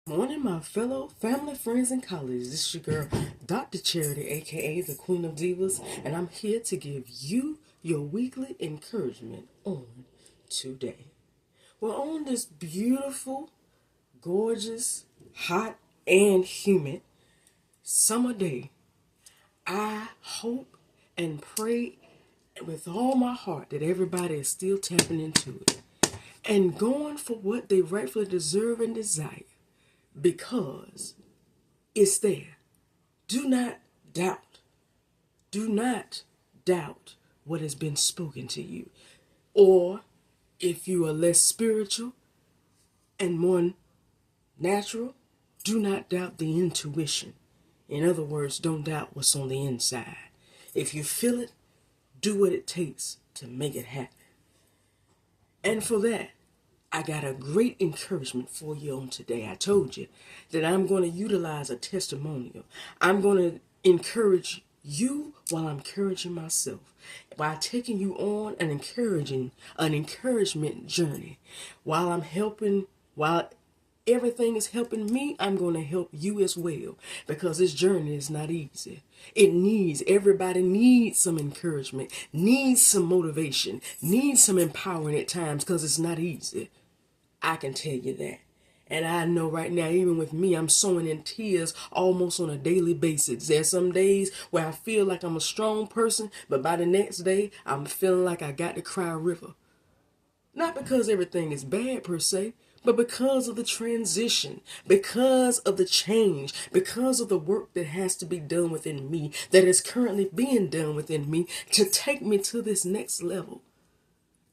Morning, my fellow family, friends, and colleagues. This is your girl, Dr. Charity, aka the Queen of Divas, and I'm here to give you your weekly encouragement on today. We're on this beautiful, gorgeous, hot, and humid summer day. I hope and pray with all my heart that everybody is still tapping into it and going for what they rightfully deserve and desire because it's there. Do not doubt. Do not doubt what has been spoken to you. Or if you are less spiritual and more natural, do not doubt the intuition. In other words, don't doubt what's on the inside. If you feel it, do what it takes to make it happen. And for that, I got a great encouragement for you on today. I told you that I'm going to utilize a testimonial. I'm going to encourage you while I'm encouraging myself by taking you on an encouragement journey. While everything is helping me, I'm going to help you as well because this journey is not easy. Everybody needs some encouragement, needs some motivation, needs some empowering at times because it's not easy. I can tell you that. And I know right now, even with me, I'm sowing in tears almost on a daily basis. There's some days where I feel like I'm a strong person, but by the next day, I'm feeling like I got to cry a river. Not because everything is bad per se, but because of the transition, because of the change, because of the work that has to be done within me, that is currently being done within me to take me to this next level,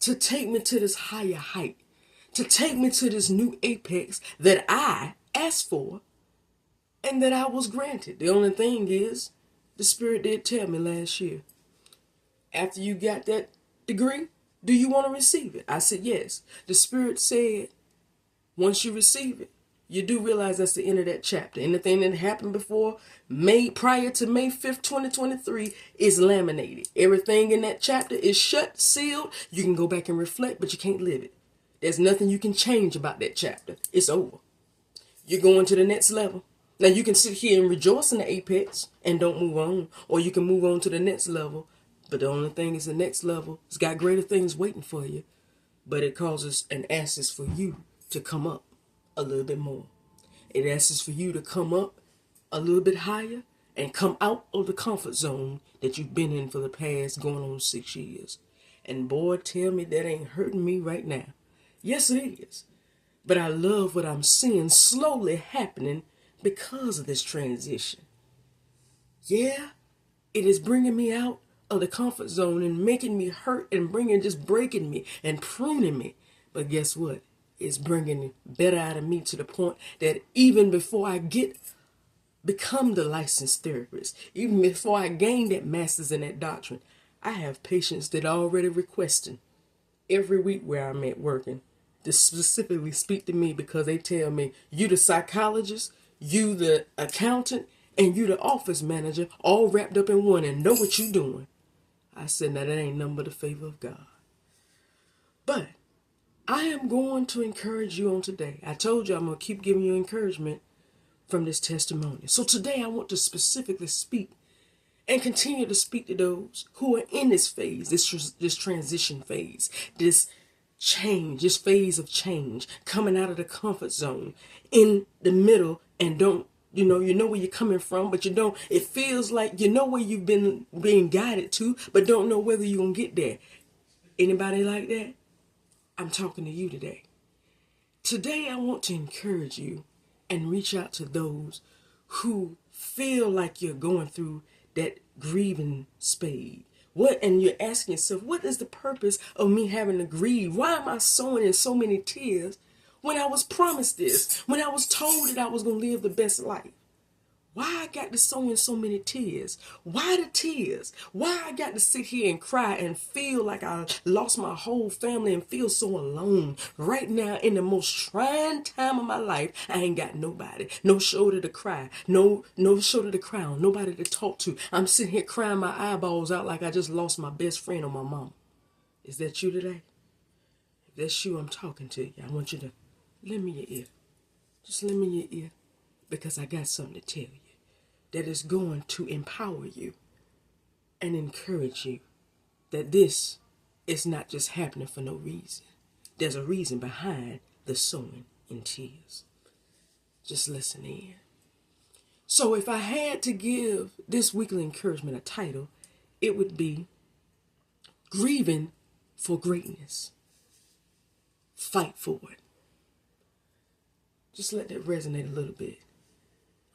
to take me to this higher height, to take me to this new apex that I asked for and that I was granted. The only thing is, the Spirit did tell me last year, after you got that degree, do you want to receive it? I said yes. The Spirit said, once you receive it, you do realize that's the end of that chapter. Anything that happened prior to May 5th, 2023 is laminated. Everything in that chapter is shut, sealed. You can go back and reflect, but you can't live it. There's nothing you can change about that chapter. It's over. You're going to the next level. Now you can sit here and rejoice in the apex and don't move on. Or you can move on to the next level. But the only thing is the next level has got greater things waiting for you. But it causes and asks for you to come up a little bit more. It asks for you to come up a little bit higher and come out of the comfort zone that you've been in for the past going on 6 years. And boy, tell me that ain't hurting me right now. Yes, it is. But I love what I'm seeing slowly happening because of this transition. Yeah, it is bringing me out of the comfort zone and making me hurt and breaking me and pruning me. But guess what? It's bringing better out of me to the point that even before I become the licensed therapist, even before I gain that master's in that doctrine, I have patients that are already requesting every week where I'm at working to specifically speak to me because they tell me, you the psychologist, you the accountant, and you the office manager all wrapped up in one and know what you doing. I said, now that ain't nothing but the favor of God. But I am going to encourage you on today. I told you I'm going to keep giving you encouragement from this testimony. So today I want to specifically speak and continue to speak to those who are in this phase, this transition phase, this phase of change, coming out of the comfort zone, in the middle, and you know where you're coming from, but you don't, it feels like you know where you've been being guided to, but don't know whether you're going to get there. Anybody like that? I'm talking to you today. Today I want to encourage you and reach out to those who feel like you're going through that grieving spade. And you're asking yourself, what is the purpose of me having to grieve? Why am I sowing in so many tears when I was promised this? When I was told that I was going to live the best life? Why I got to sow in so many tears? Why the tears? Why I got to sit here and cry and feel like I lost my whole family and feel so alone right now in the most trying time of my life? I ain't got nobody, no shoulder to cry, no shoulder to cry on, nobody to talk to. I'm sitting here crying my eyeballs out like I just lost my best friend or my mom. Is that you today? If that's you, I'm talking to you. I want you to lend me your ear. Just lend me your ear, because I got something to tell you that is going to empower you and encourage you that this is not just happening for no reason. There's a reason behind the sowing in tears. Just listen in. So if I had to give this weekly encouragement a title, it would be Grieving for Greatness. Fight for it. Just let that resonate a little bit.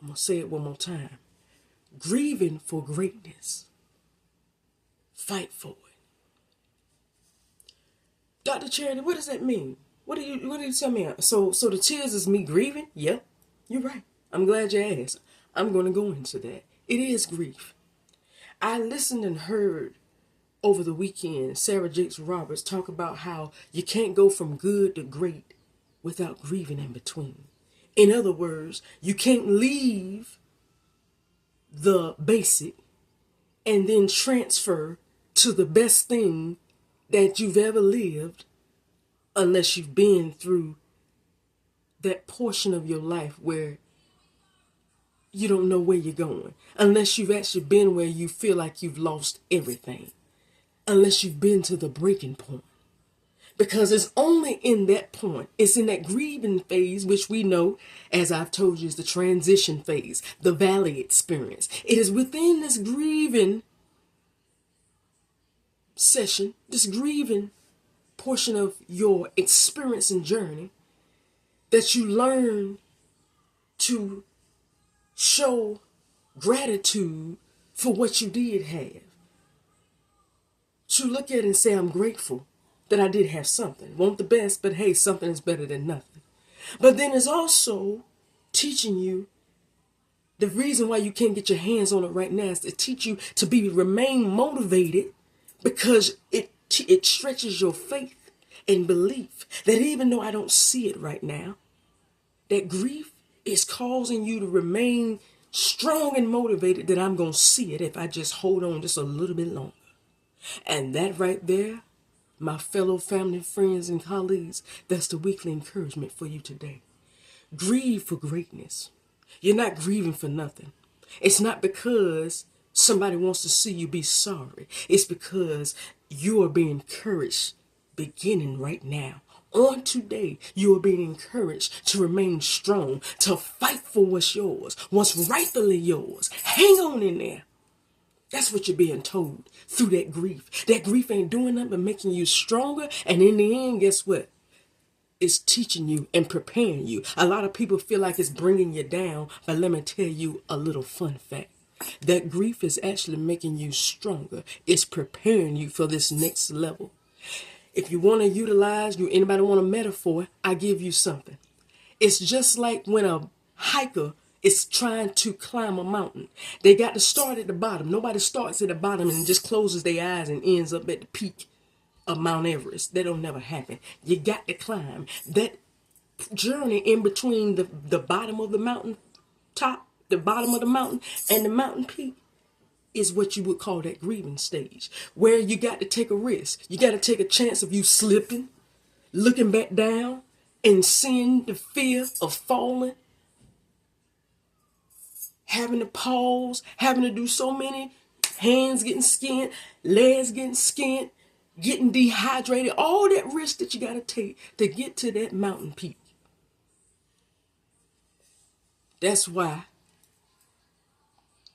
I'm going to say it one more time. Grieving for greatness. Fight for it. Dr. Charity, what does that mean? What do you tell me? So the tears is me grieving? Yep, you're right. I'm glad you asked. I'm going to go into that. It is grief. I listened and heard over the weekend Sarah Jakes Roberts talk about how you can't go from good to great without grieving in between. In other words, you can't leave the basic and then transfer to the best thing that you've ever lived unless you've been through that portion of your life where you don't know where you're going, unless you've actually been where you feel like you've lost everything, unless you've been to the breaking point. Because it's only in that point, it's in that grieving phase, which we know, as I've told you, is the transition phase, the valley experience. It is within this grieving session, this grieving portion of your experience and journey, that you learn to show gratitude for what you did have. To look at it and say, I'm grateful that I did have something. Want the best, but hey, something is better than nothing. But then it's also teaching you the reason why you can't get your hands on it right now is to teach you to remain motivated, because it stretches your faith and belief that even though I don't see it right now, that grief is causing you to remain strong and motivated that I'm going to see it if I just hold on just a little bit longer. And that right there, my fellow family, friends, and colleagues, that's the weekly encouragement for you today. Grieve for greatness. You're not grieving for nothing. It's not because somebody wants to see you be sorry. It's because you are being encouraged beginning right now. On today, you are being encouraged to remain strong, to fight for what's yours, what's rightfully yours. Hang on in there. That's what you're being told through that grief. That grief ain't doing nothing but making you stronger. And in the end, guess what? It's teaching you and preparing you. A lot of people feel like it's bringing you down. But let me tell you a little fun fact. That grief is actually making you stronger. It's preparing you for this next level. If you want to utilize, anybody want a metaphor, I give you something. It's just like when a hiker is trying to climb a mountain. They got to start at the bottom. Nobody starts at the bottom and just closes their eyes and ends up at the peak of Mount Everest. That'll never happen. You got to climb. That journey in between the bottom of the mountain top, the bottom of the mountain, and the mountain peak is what you would call that grieving stage, where you got to take a risk. You got to take a chance of you slipping, looking back down, and seeing the fear of falling, having to pause, having to do so many, hands getting skinned, legs getting skinned, getting dehydrated, all that risk that you got to take to get to that mountain peak. That's why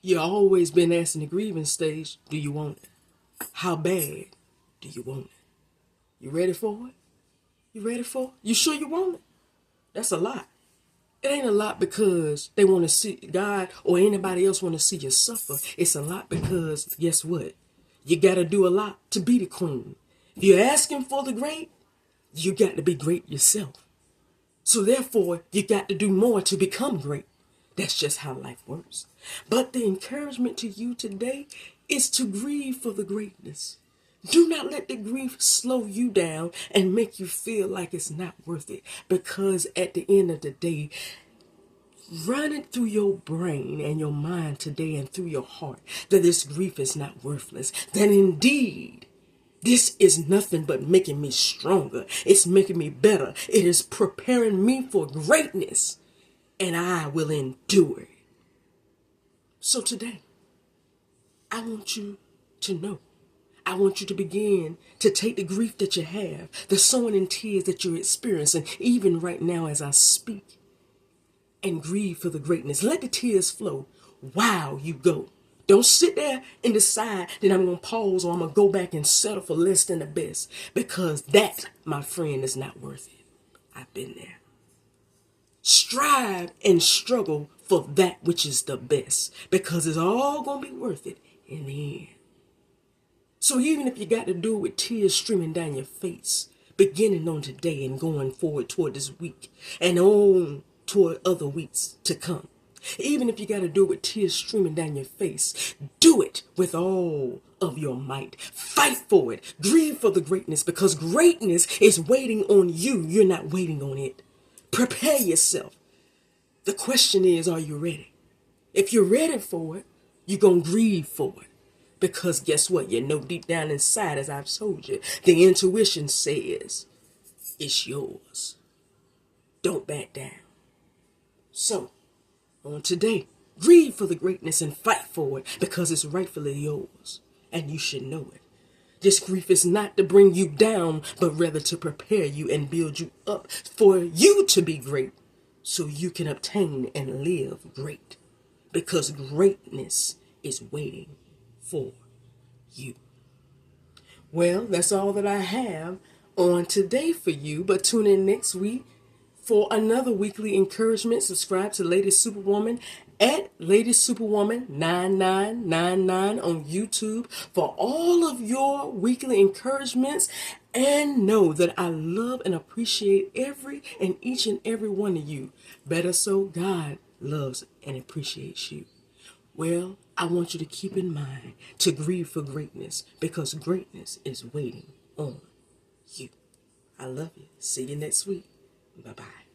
you've always been asked in the grieving stage, do you want it? How bad do you want it? You ready for it? You ready for it? You sure you want it? That's a lot. It ain't a lot because they want to see God or anybody else want to see you suffer. It's a lot because guess what? You got to do a lot to be the queen. If you're asking for the great, you got to be great yourself. So therefore, you got to do more to become great. That's just how life works. But the encouragement to you today is to grieve for the greatness. Do not let the grief slow you down and make you feel like it's not worth it. Because at the end of the day, run it through your brain and your mind today and through your heart that this grief is not worthless. That indeed, this is nothing but making me stronger. It's making me better. It is preparing me for greatness. and I will endure it. So today, I want you to know. I want you to begin to take the grief that you have, the sowing and tears that you're experiencing, even right now as I speak, and grieve for the greatness. Let the tears flow while you go. Don't sit there and decide that I'm going to pause or I'm going to go back and settle for less than the best, because that, my friend, is not worth it. I've been there. Strive and struggle for that which is the best, because it's all going to be worth it in the end. So even if you got to do it with tears streaming down your face, beginning on today and going forward toward this week and on toward other weeks to come, even if you got to do it with tears streaming down your face, do it with all of your might. Fight for it. Grieve for the greatness, because greatness is waiting on you. You're not waiting on it. Prepare yourself. The question is, are you ready? If you're ready for it, you're going to grieve for it. Because guess what? You know deep down inside, as I've told you, the intuition says it's yours. Don't back down. So, on today, grieve for the greatness and fight for it, because it's rightfully yours. And you should know it. This grief is not to bring you down, but rather to prepare you and build you up for you to be great, so you can obtain and live great. Because greatness is waiting for you. Well, that's all that I have on today for you, but tune in next week for another weekly encouragement. Subscribe to Lady Superwoman at Lady Superwoman 9999 on YouTube for all of your weekly encouragements. And know that I love and appreciate every and each and every one of you. Better so, God loves and appreciates you. Well, I want you to keep in mind to grieve for greatness, because greatness is waiting on you. I love you. See you next week. Bye-bye.